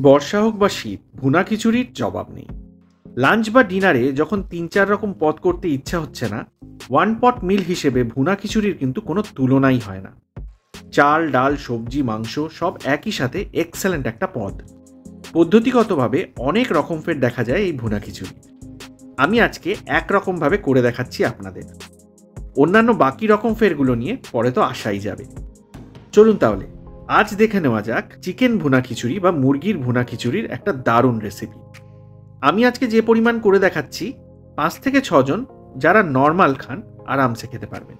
বর্ষা হোক বা শীত, ভুনা খিচুড়ির জবাব নেই। লাঞ্চ বা ডিনারে যখন ৩-৪ রকম পদ করতে ইচ্ছা হচ্ছে না, ওয়ান পট মিল হিসেবে ভুনা খিচুড়ির কিন্তু কোনো তুলনাই হয় না। চাল, ডাল, সবজি, মাংস সব একই সাথে এক্সেলেন্ট একটা পদ। পদ্ধতিগতভাবে অনেক রকম ফের দেখা যায় এই ভুনা খিচুড়ি। আমি আজকে একরকমভাবে করে দেখাচ্ছি আপনাদের। অন্যান্য বাকি রকম ফেরগুলো নিয়ে পরে তো আসাই যাবে। চলুন তাহলে আজ দেখে নেওয়া যাক চিকেন ভুনা খিচুড়ি বা মুরগির ভুনা খিচুড়ির একটা দারুণ রেসিপি। আমি আজকে যে পরিমাণ করে দেখাচ্ছি ৫ থেকে ৬ জন যারা নর্মাল খান আরামসে খেতে পারবেন।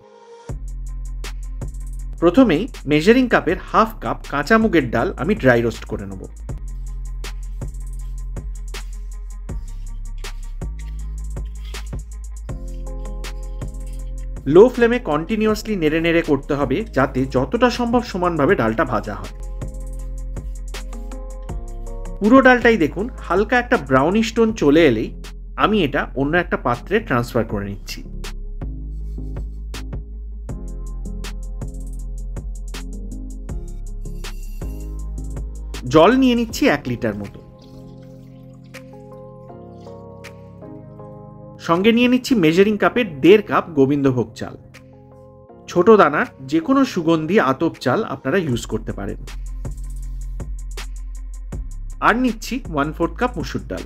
প্রথমেই মেজারিং কাপের হাফ কাপ কাঁচা মুগের ডাল আমি ড্রাই রোস্ট করে নেব। লো ফ্লেমে কন্টিনিউয়াসলি নেড়ে নেড়ে করতে হবে যাতে যতটা সম্ভব সমানভাবে ডালটা ভাজা হয়। পুরো ডালটাই দেখুন হালকা একটা ব্রাউনিশ টোন চলে এলেই আমি এটা অন্য একটা পাত্রে ট্রান্সফার করে নিচ্ছি। জল নিয়ে নিচ্ছি ১ লিটার মতো, সঙ্গে নিয়ে নিচ্ছি মেজারিং কাপের ১.৫ কাপ গোবিন্দভোগ চাল। ছোট দানার যে কোনো সুগন্ধি আতপ চাল আপনারা ইউজ করতে পারেন। আর নিচ্ছি 1/4 কাপ মসুর ডাল।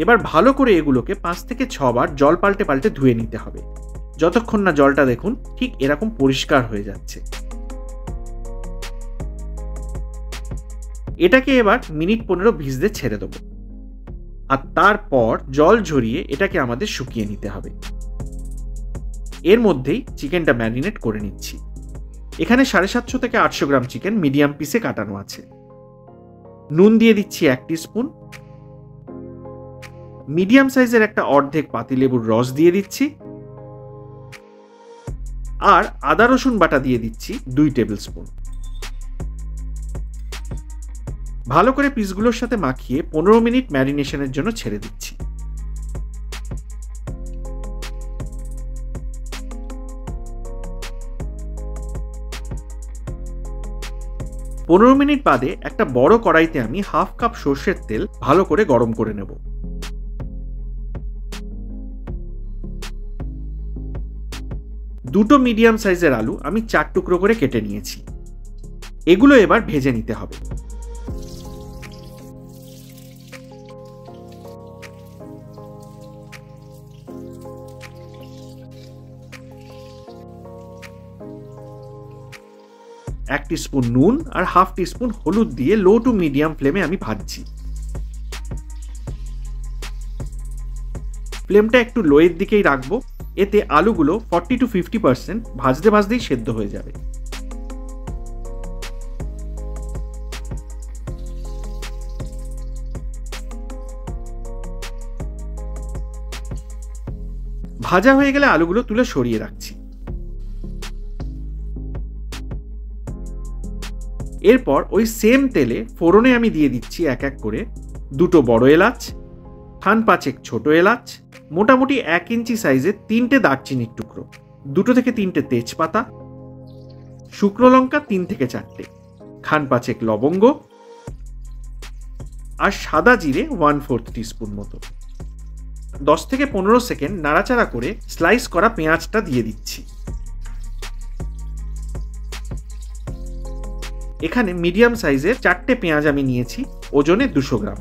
এবার ভালো করে এগুলোকে ৫ থেকে ৬ বার জল পাল্টে পাল্টে ধুয়ে নিতে হবে, যতক্ষণ না জলটা দেখুন ঠিক এরকম পরিষ্কার হয়ে যাচ্ছে। এটাকে এবার মিনিট ১৫ ভিজতে ছেড়ে দেবো, আর তারপর জল ঝরিয়ে এটাকে আমাদের শুকিয়ে নিতে হবে। এর মধ্যেই চিকেনটা ম্যারিনেট করে নিচ্ছি। এখানে ৭৫০ থেকে ৮০০ গ্রাম চিকেন মিডিয়াম পিসে কাটানো আছে। নুন দিয়ে দিচ্ছি ১ টিস্পুন। মিডিয়াম সাইজের একটা অর্ধেক পাতিলেবুর রস দিয়ে দিচ্ছি, আর আদা রসুন বাটা দিয়ে দিচ্ছি ২ টেবিল স্পুন। ভালো করে পিসগুলোর সাথে মাখিয়ে ১৫ মিনিট ম্যারিনেশনের জন্য ছেড়ে দিচ্ছি। পনেরো মিনিট বাদে একটা বড় কড়াইতে আমি হাফ কাপ সর্ষের তেল ভালো করে গরম করে নেব। দুটো মিডিয়াম সাইজের আলু আমি ৪ টুকরো করে কেটে নিয়েছি। এগুলো এবার ভেজে নিতে হবে। এক টিস্পুন নুন আর হাফ টিস্পুন হলুদ দিয়ে লো টু মিডিয়াম ফ্লেমে আমি ভাজছি। ফ্লেমটা একটু লোয়ের দিকেই রাখবো, এতে আলুগুলো 40 to 50% ভাজতে ভাজতেই সেদ্ধ হয়ে যাবে। ভাজা হয়ে গেলে আলুগুলো তুলে সরিয়ে রাখছি। এরপর ওই সেম তেলে ফোড়নে আমি দিয়ে দিচ্ছি এক এক করে দুটো বড় এলাচ, 5 ছোট এলাচ, মোটামুটি 1 ইঞ্চি সাইজের 3টে দারচিনির টুকরো, 2 থেকে 3টে তেজপাতা, শুকনো লঙ্কা 3 থেকে 4টে, 5 লবঙ্গ, আর সাদা জিরে 1/4 টিস্পুন মতো। 10 থেকে 15 সেকেন্ড নাড়াচাড়া করে স্লাইস করা পেঁয়াজটা দিয়ে দিচ্ছি। এখানে মিডিয়াম সাইজের 4টে পেঁয়াজ আমি নিয়েছি, ওজনে 200 গ্রাম।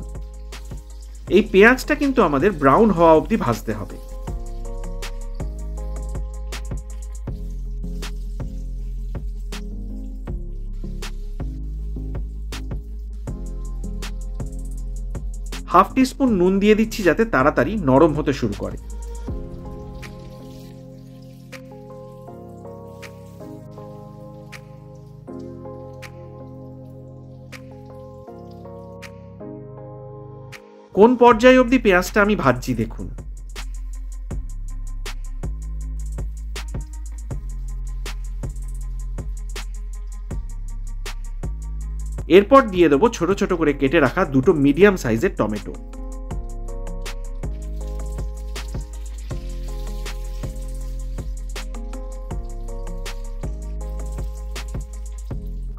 এই পেঁয়াজটা কিন্তু আমাদের ব্রাউন হওয়া অবধি ভাজতে হবে। হাফ টিস্পুন নুন দিয়ে দিচ্ছি যাতে তাড়াতাড়ি নরম হতে শুরু করে। কোন পর্যায়ে অবধি পেঁয়াজটা আমি ভাজছি দেখুন। এরপর দিয়ে দেবো ছোট ছোট করে কেটে রাখা দুটো মিডিয়াম সাইজের টমেটো।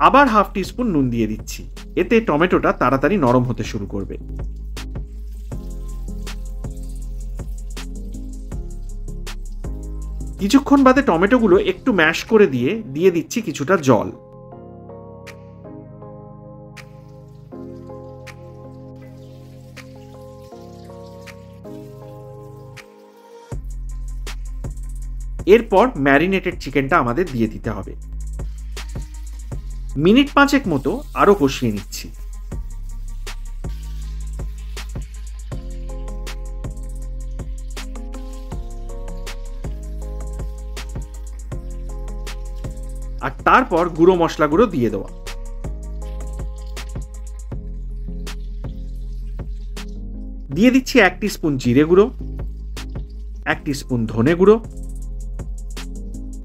আবার হাফ টিস্পুন নুন দিয়ে দিচ্ছি, এতে টমেটোটা তাড়াতাড়ি নরম হতে শুরু করবে। কিছুক্ষণ বাদে টমেটোগুলো একটু ম্যাশ করে দিয়ে দিচ্ছি কিছুটা জল। এরপর ম্যারিনেটেড চিকেনটা আমাদের দিয়ে দিতে হবে। মিনিট 5 মতো আরো কষিয়ে নিচ্ছি। আর তারপর গুঁড়ো মশলাগুলো দিয়ে দেওয়া। দিয়ে দিচ্ছি 1 টিস্পুন জিরে গুঁড়ো, 1 টিস্পুন ধনে গুঁড়ো,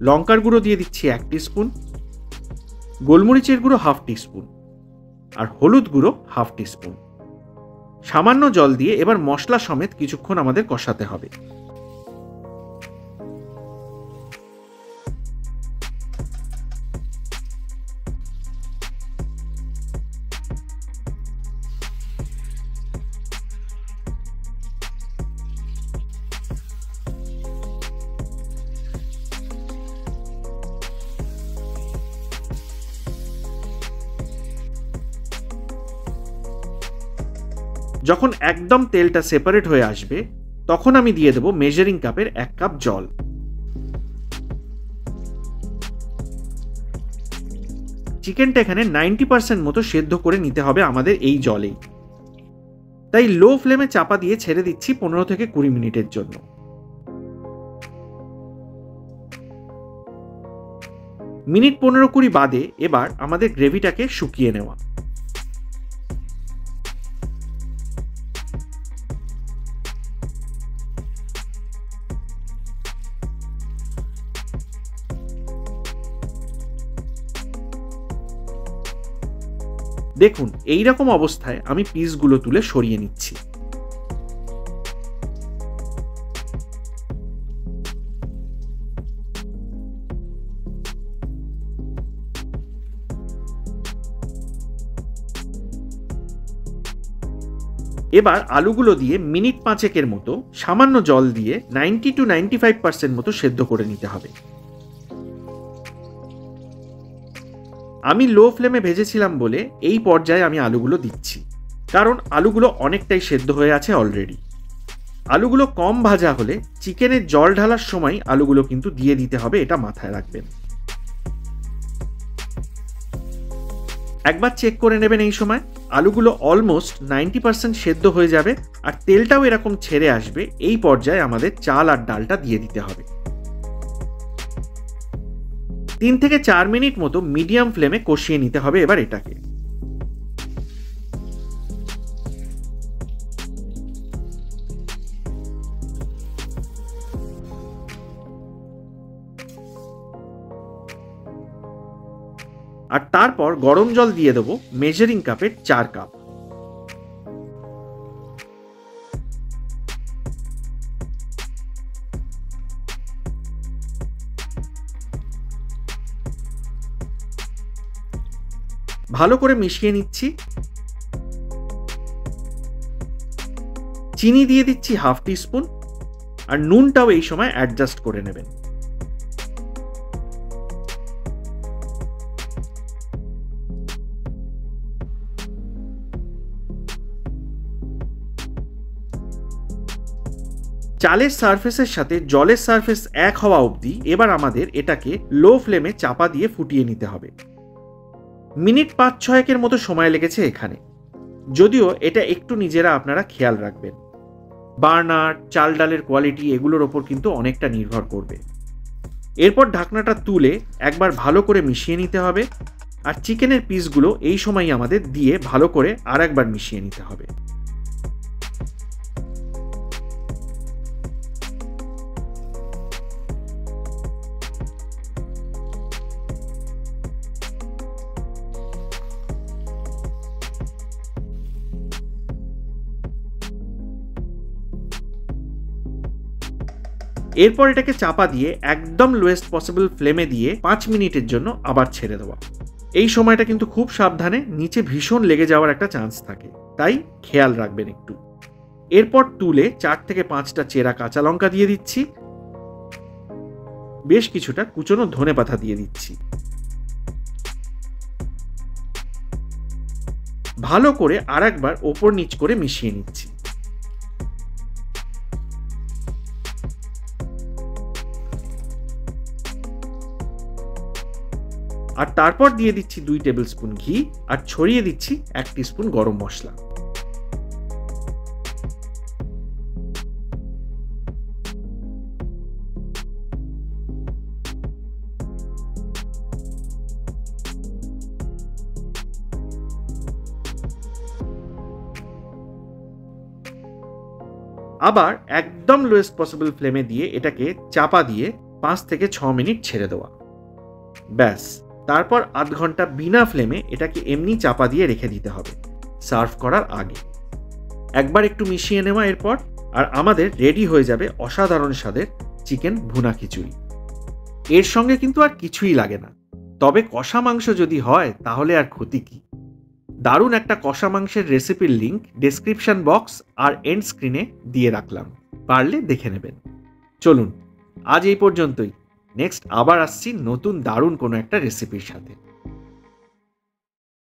লঙ্কার গুঁড়ো দিয়ে দিচ্ছি 1 টিস্পুন, গোলমরিচের গুঁড়ো হাফ টিস্পুন, আর হলুদ গুঁড়ো হাফ টিস্পুন। সামান্য জল দিয়ে এবার মশলা সমেত কিছুক্ষণ আমাদের কষাতে হবে। যখন একদম তেলটা সেপারেট হয়ে আসবে তখন আমি দিয়ে দেব মেজারিং কাপের 1 কাপ জল। চিকেনটা এখানে 90% মতো সেদ্ধ করে নিতে হবে আমাদের এই জলেই, তাই লো ফ্লেমে চাপা দিয়ে ছেড়ে দিচ্ছি 15 থেকে 20 মিনিটের জন্য। মিনিট 15-20 বাদে এবার আমাদের গ্রেভিটাকে শুকিয়ে নেওয়া। দেখুন এই রকম অবস্থায় আমি পিসগুলো তুলে সরিয়ে নিচ্ছি। এবার আলুগুলো দিয়ে মিনিট 5 মতো সামান্য জল দিয়ে 90 to 95% মতো সেদ্ধ করে নিতে হবে। আমি লো ফ্লেমে ভেজেছিলাম বলে এই পর্যায়ে আমি আলুগুলো দিচ্ছি, কারণ আলুগুলো অনেকটাই সেদ্ধ হয়ে আছে অলরেডি। আলুগুলো কম ভাজা হলে চিকেনের জল ঢালার সময় আলুগুলো কিন্তু দিয়ে দিতে হবে, এটা মাথায় রাখবেন। একবার চেক করে নেবেন এই সময় আলুগুলো অলমোস্ট 90% সেদ্ধ হয়ে যাবে আর তেলটাও এরকম ছেড়ে আসবে। এই পর্যায়ে আমাদের চাল আর ডালটা দিয়ে দিতে হবে। 3 থেকে 4 মিনিট মতো মিডিয়াম ফ্লেমে কষিয়ে নিতে হবে এবার এটাকে। আর তারপর গরম জল দিয়ে দেবো মেজারিং কাপের 4 কাপ। ভালো করে মিশিয়ে নিচ্ছি। চিনি দিয়ে দিচ্ছি হাফ টিস্পুন, আর নুনটাও এই সময় অ্যাডজাস্ট করে নেবেন। চালের সারফেসের সাথে জলের সারফেস এক হওয়া অবধি এবার আমাদের এটাকে লো ফ্লেমে চাপা দিয়ে ফুটিয়ে নিতে হবে। মিনিট 5-6 মতো সময় লেগেছে এখানে, যদিও এটা একটু নিজেরা আপনারা খেয়াল রাখবেন। বার্নার, চাল ডালের কোয়ালিটি এগুলোর ওপর কিন্তু অনেকটা নির্ভর করবে। এরপর ঢাকনাটা তুলে একবার ভালো করে মিশিয়ে নিতে হবে, আর চিকেনের পিসগুলো এই সময়ই আমাদের দিয়ে ভালো করে আর একবার মিশিয়ে নিতে হবে। এরপর এটাকে চাপা দিয়ে একদম লোয়েস্ট পসিবল ফ্লেমে দিয়ে 5 মিনিটের জন্য আবার ছেড়ে দেওয়া। এই সময়টা কিন্তু খুব সাবধানে, নিচে ভীষণ লেগে যাওয়ার একটা চান্স থাকে, তাই খেয়াল রাখবেন একটু। এরপর তুলে 4 থেকে 5টা চেরা কাঁচা লঙ্কা দিয়ে দিচ্ছি, বেশ কিছুটা কুচনো ধনেপাতা দিয়ে দিচ্ছি। ভালো করে আরেকবার ওপর নিচ করে মিশিয়ে নিচ্ছি। আর তারপর দিয়ে দিচ্ছি 2 টেবিল স্পুন ঘি আর ছড়িয়ে দিচ্ছি 1 টিস্পুন গরম মশলা। আবার একদম লোয়েস্ট পসিবল ফ্লেমে দিয়ে এটাকে চাপা দিয়ে 5 থেকে 6 মিনিট ছেড়ে দেওয়া। ব্যাস, তারপর আধ ঘন্টা বিনা ফ্লেমে এটাকে এমনি চাপা দিয়ে রেখে দিতে হবে সার্ভ করার আগে। একবার একটু মিশিয়ে নেওয়া এরপর, আর আমাদের রেডি হয়ে যাবে অসাধারণ স্বাদের চিকেন ভুনা খিচুড়ি। এর সঙ্গে কিন্তু আর কিছুই লাগে না, তবে কষা মাংস যদি হয় তাহলে আর ক্ষতি কি। দারুণ একটা কষা মাংসের রেসিপির লিংক ডেসক্রিপশন বক্স আর এন্ড স্ক্রিনে দিয়ে রাখলাম, পারলে দেখে নেবেন। চলুন আজ এই পর্যন্তই, নেক্সট আবার আসছি নতুন দারুণ কোনো একটা রেসিপির সাথে।